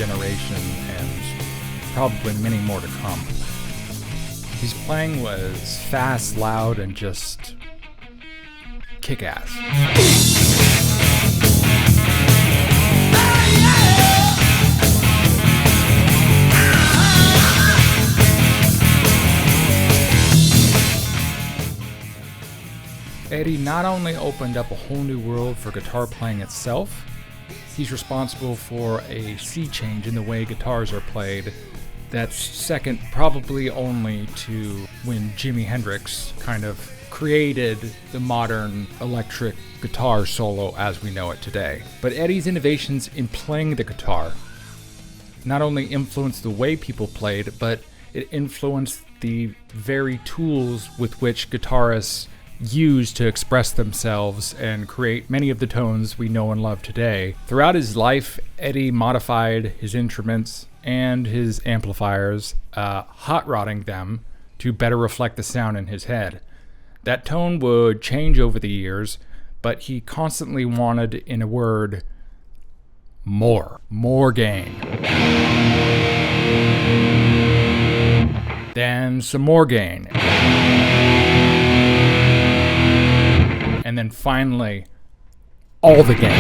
generation and probably many more to come. His playing was fast, loud, and just kick-ass. Eddie not only opened up a whole new world for guitar playing itself, he's responsible for a sea change in the way guitars are played that's second probably only to when Jimi Hendrix kind of created the modern electric guitar solo as we know it today. But Eddie's innovations in playing the guitar not only influenced the way people played, but it influenced the very tools with which guitarists use to express themselves and create many of the tones we know and love today. Throughout his life, Eddie modified his instruments and his amplifiers, hot rodding them to better reflect the sound in his head. That tone would change over the years, but he constantly wanted, in a word, more gain. Then some more gain. And then finally, all the gain.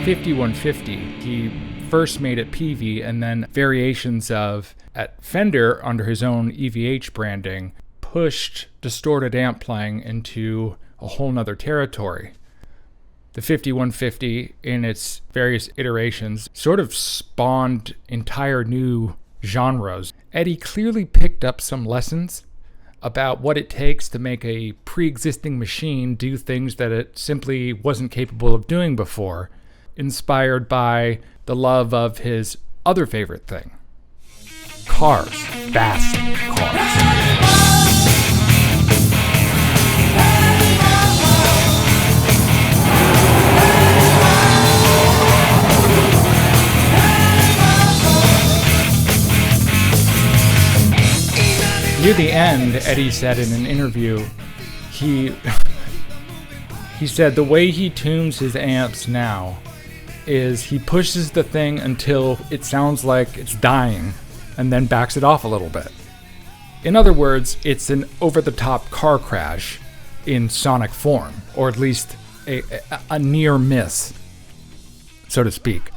The 5150, he first made at Peavey and then variations of at Fender under his own EVH branding, pushed distorted amp playing into a whole nother territory. The 5150, in its various iterations, sort of spawned entire new genres. Eddie clearly picked up some lessons about what it takes to make a pre-existing machine do things that it simply wasn't capable of doing before, inspired by the love of his other favorite thing, cars, fast cars. Near the end, Eddie said in an interview, he said the way he tunes his amps now is he pushes the thing until it sounds like it's dying and then backs it off a little bit. In other words, it's an over-the-top car crash in sonic form, or at least a near miss, so to speak.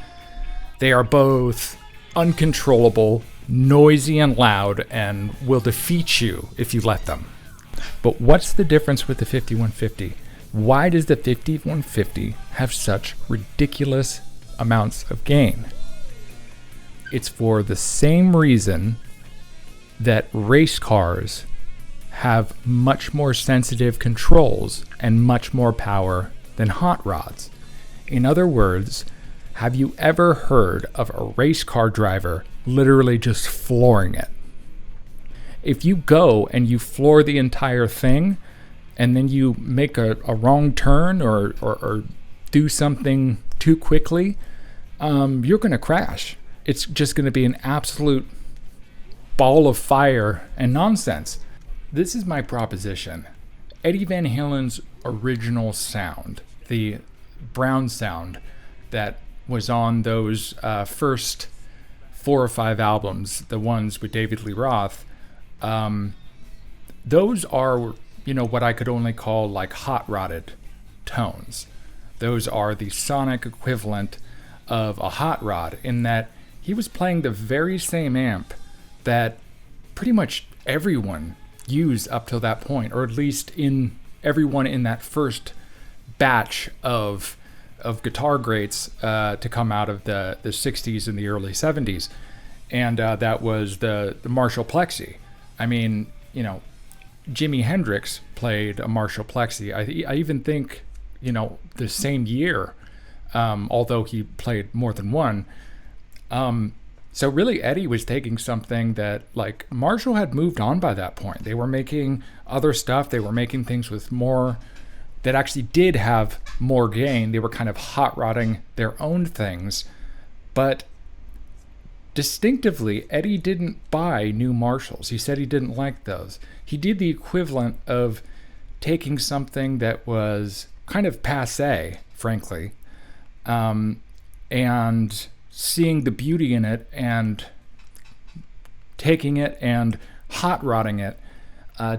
They are both uncontrollable, noisy and loud, and will defeat you if you let them. But what's the difference with the 5150? Why does the 5150 have such ridiculous amounts of gain? It's for the same reason that race cars have much more sensitive controls and much more power than hot rods. In other words, have you ever heard of a race car driver literally just flooring it? If you go and you floor the entire thing and then you make a wrong turn or do something too quickly, you're going to crash. It's just going to be an absolute ball of fire and nonsense. This is my proposition. Eddie Van Halen's original sound, the brown sound that was on those first 4 or 5 albums, the ones with David Lee Roth, those are, what I could only call like hot-rodded tones. Those are the sonic equivalent of a hot rod, in that he was playing the very same amp that pretty much everyone used up till that point, or at least everyone in that first batch of guitar greats to come out of the 60s and the early 70s. And that was the Marshall Plexi. I mean, Jimi Hendrix played a Marshall Plexi. I even think, the same year, although he played more than one. So really, Eddie was taking something that, like, Marshall had moved on by that point. They were making other stuff. They were making things with more, that actually did have more gain. They were kind of hot rodding their own things. But distinctively, Eddie didn't buy new Marshalls. He said he didn't like those. He did the equivalent of taking something that was kind of passé, frankly, and seeing the beauty in it and taking it and hot rodding it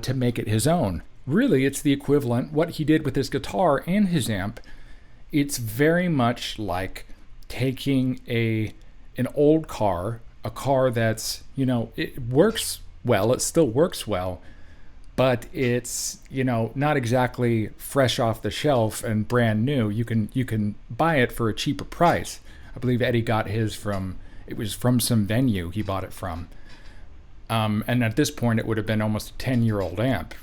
to make it his own. Really, it's the equivalent. What he did with his guitar and his amp, it's very much like taking an old car, a car that's, it works well, it still works well, but it's, not exactly fresh off the shelf and brand new. You can buy it for a cheaper price. I believe Eddie got his from some venue he bought it from. And at this point, it would have been almost a 10-year-old amp.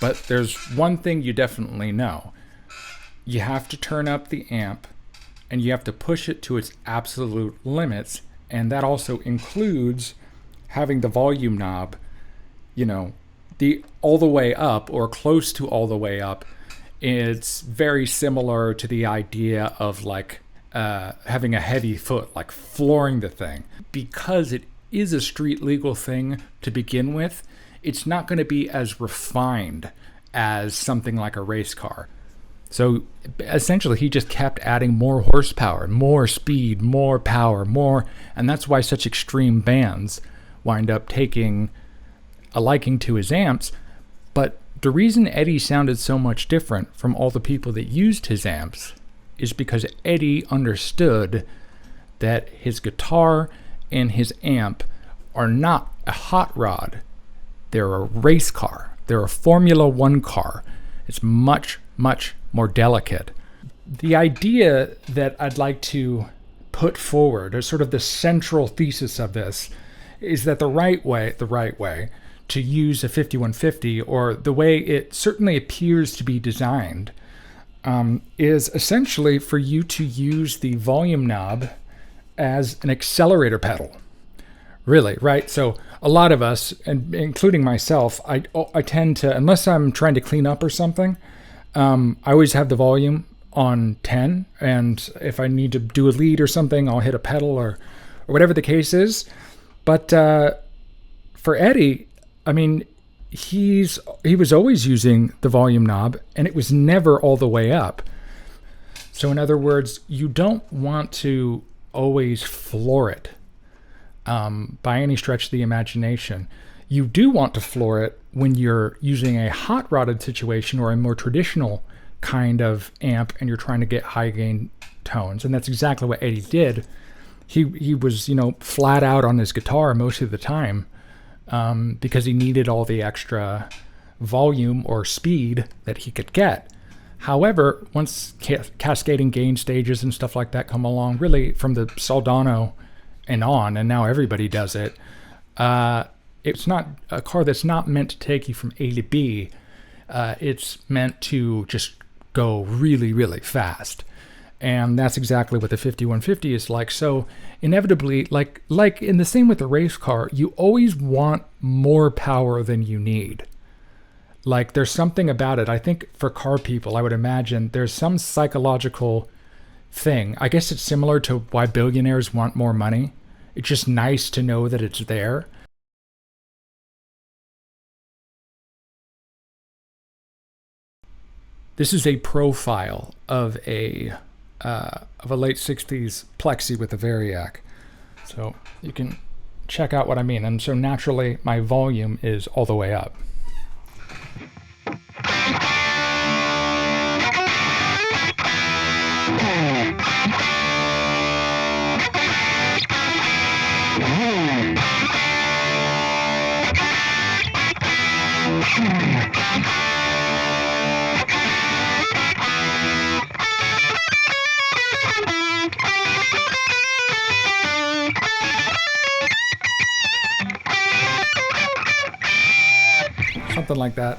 But there's one thing you definitely know. You have to turn up the amp, and you have to push it to its absolute limits, and that also includes having the volume knob, the all the way up or close to all the way up. It's very similar to the idea of like having a heavy foot, like flooring the thing. Because it is a street legal thing to begin with, it's not going to be as refined as something like a race car. So essentially he just kept adding more horsepower, more speed, more power, more, and that's why such extreme bands wind up taking a liking to his amps. But the reason Eddie sounded so much different from all the people that used his amps is because Eddie understood that his guitar and his amp are not a hot rod. They're a race car. They're a Formula One car. It's much, much more delicate. The idea that I'd like to put forward, or sort of the central thesis of this, is that the right way to use a 5150, or the way it certainly appears to be designed, is essentially for you to use the volume knob as an accelerator pedal. Really, right? So a lot of us, and including myself, I tend to, unless I'm trying to clean up or something, I always have the volume on 10, and if I need to do a lead or something, I'll hit a pedal or whatever the case is. But for Eddie, I mean, he was always using the volume knob, and it was never all the way up. So in other words, you don't want to always floor it by any stretch of the imagination. You do want to floor it when you're using a hot rodded situation or a more traditional kind of amp and you're trying to get high gain tones. And that's exactly what Eddie did. He was, flat out on his guitar most of the time because he needed all the extra volume or speed that he could get. However, once cascading gain stages and stuff like that come along, really from the Soldano and on, and now everybody does it, it's not a car that's not meant to take you from A to B. It's meant to just go really, really fast. And that's exactly what the 5150 is like. So inevitably, like in the same with the race car, you always want more power than you need. Like there's something about it. I think for car people, I would imagine there's some psychological thing. I guess it's similar to why billionaires want more money. It's just nice to know that it's there. This is a profile of a late 60s Plexi with a Variac. So you can check out what I mean. And so naturally, my volume is all the way up. Something like that.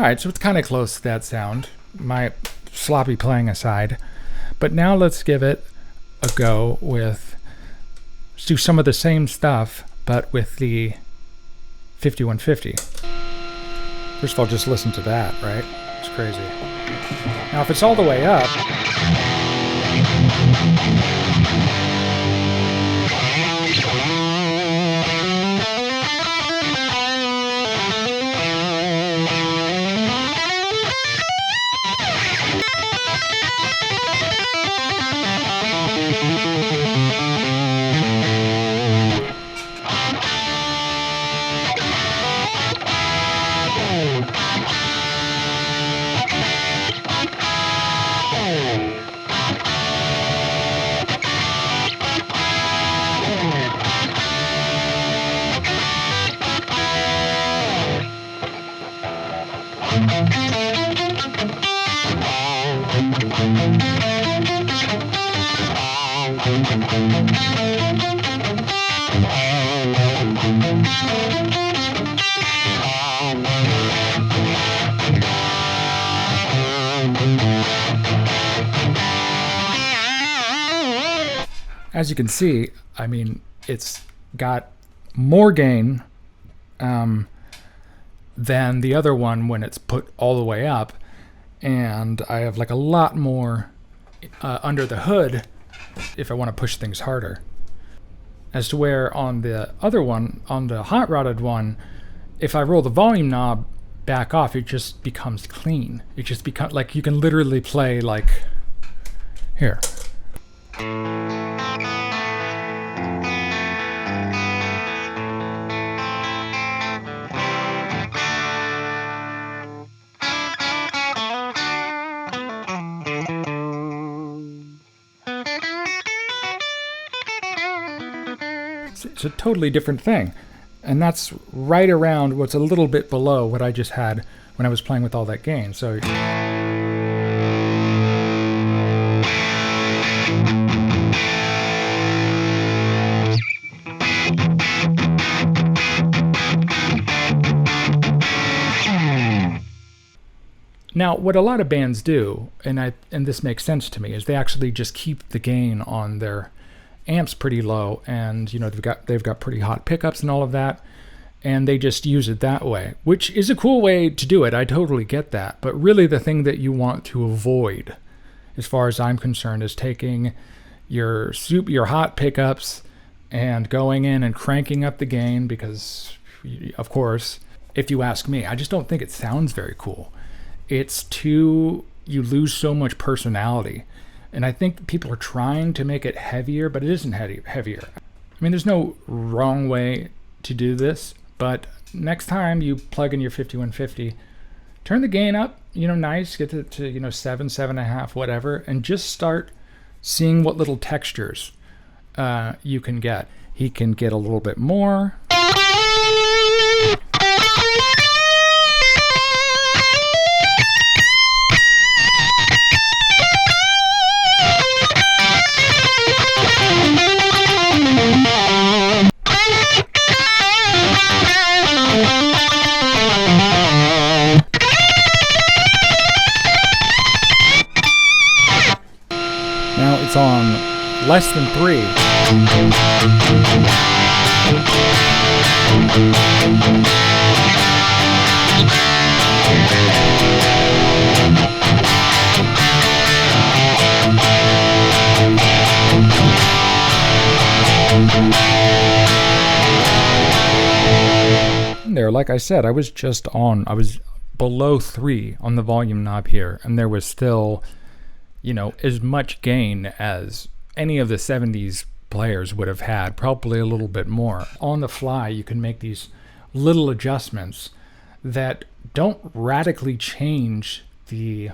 Alright, so it's kind of close to that sound, my sloppy playing aside. But now let's give it a go with, let's do some of the same stuff, but with the 5150. First of all, just listen to that, right? It's crazy. Now, if it's all the way up, as you can see, I mean, it's got more gain than the other one when it's put all the way up, and I have like a lot more under the hood if I want to push things harder. As to where on the other one, on the hot rodded one, if I roll the volume knob back off, it just becomes clean. It just becomes like you can literally play like here. It's a totally different thing, and that's right around what's a little bit below what I just had when I was playing with all that gain. So now what a lot of bands do, and this makes sense to me, is they actually just keep the gain on their amps pretty low, and you know they've got pretty hot pickups and all of that, and they just use it that way, which is a cool way to do it. I totally get that, but really the thing that you want to avoid, as far as I'm concerned, is taking your hot pickups and going in and cranking up the gain, because of course, if you ask me, I just don't think it sounds very cool. You lose so much personality. And I think people are trying to make it heavier, but it isn't heavier. I mean, there's no wrong way to do this, but next time you plug in your 5150, turn the gain up, nice, get it to 7, 7.5, whatever, and just start seeing what little textures you can get. He can get a little bit more. It's on less than 3. And there, like I said, I was below 3 on the volume knob here, and there was still as much gain as any of the 70s players would have had, probably a little bit more. On the fly, you can make these little adjustments that don't radically change the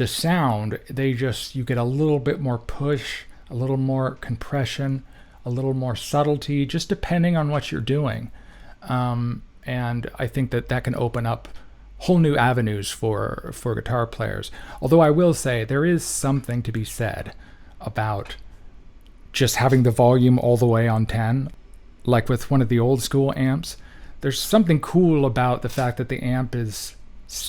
sound. You get a little bit more push, a little more compression, a little more subtlety, just depending on what you're doing. And I think that can open up whole new avenues for guitar players. Although I will say there is something to be said about just having the volume all the way on 10. Like with one of the old school amps, there's something cool about the fact that the amp is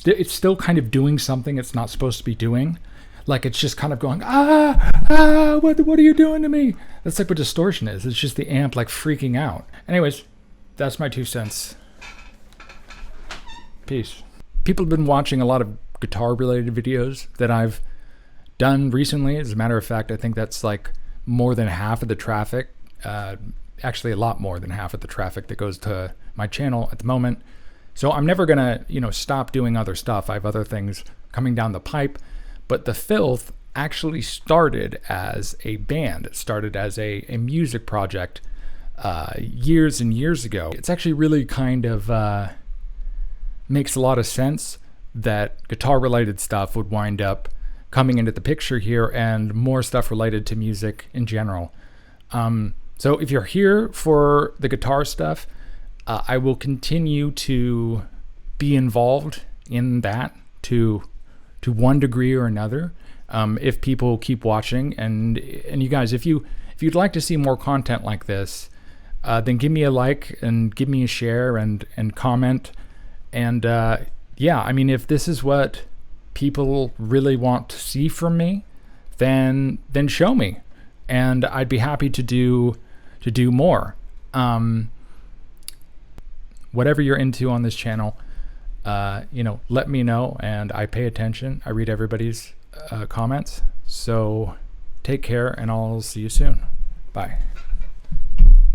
it's still kind of doing something it's not supposed to be doing. Like it's just kind of going, what are you doing to me? That's like what distortion is. It's just the amp like freaking out. Anyways, that's my 2 cents. Peace. People have been watching a lot of guitar related videos that I've done recently. As a matter of fact, I think that's like more than half of the traffic. Actually a lot more than half of the traffic that goes to my channel at the moment. So I'm never gonna, stop doing other stuff. I have other things coming down the pipe. But The Filth actually started as a band. It started as a music project years and years ago. It's actually really kind of makes a lot of sense that guitar-related stuff would wind up coming into the picture here, and more stuff related to music in general. So if you're here for the guitar stuff, I will continue to be involved in that to one degree or another. If people keep watching, and you guys, if you'd like to see more content like this, then give me a like and give me a share and comment. And yeah, I mean, if this is what people really want to see from me, then show me, and I'd be happy to do more. Whatever you're into on this channel, let me know, and I pay attention. I read everybody's comments. So take care, and I'll see you soon. Bye.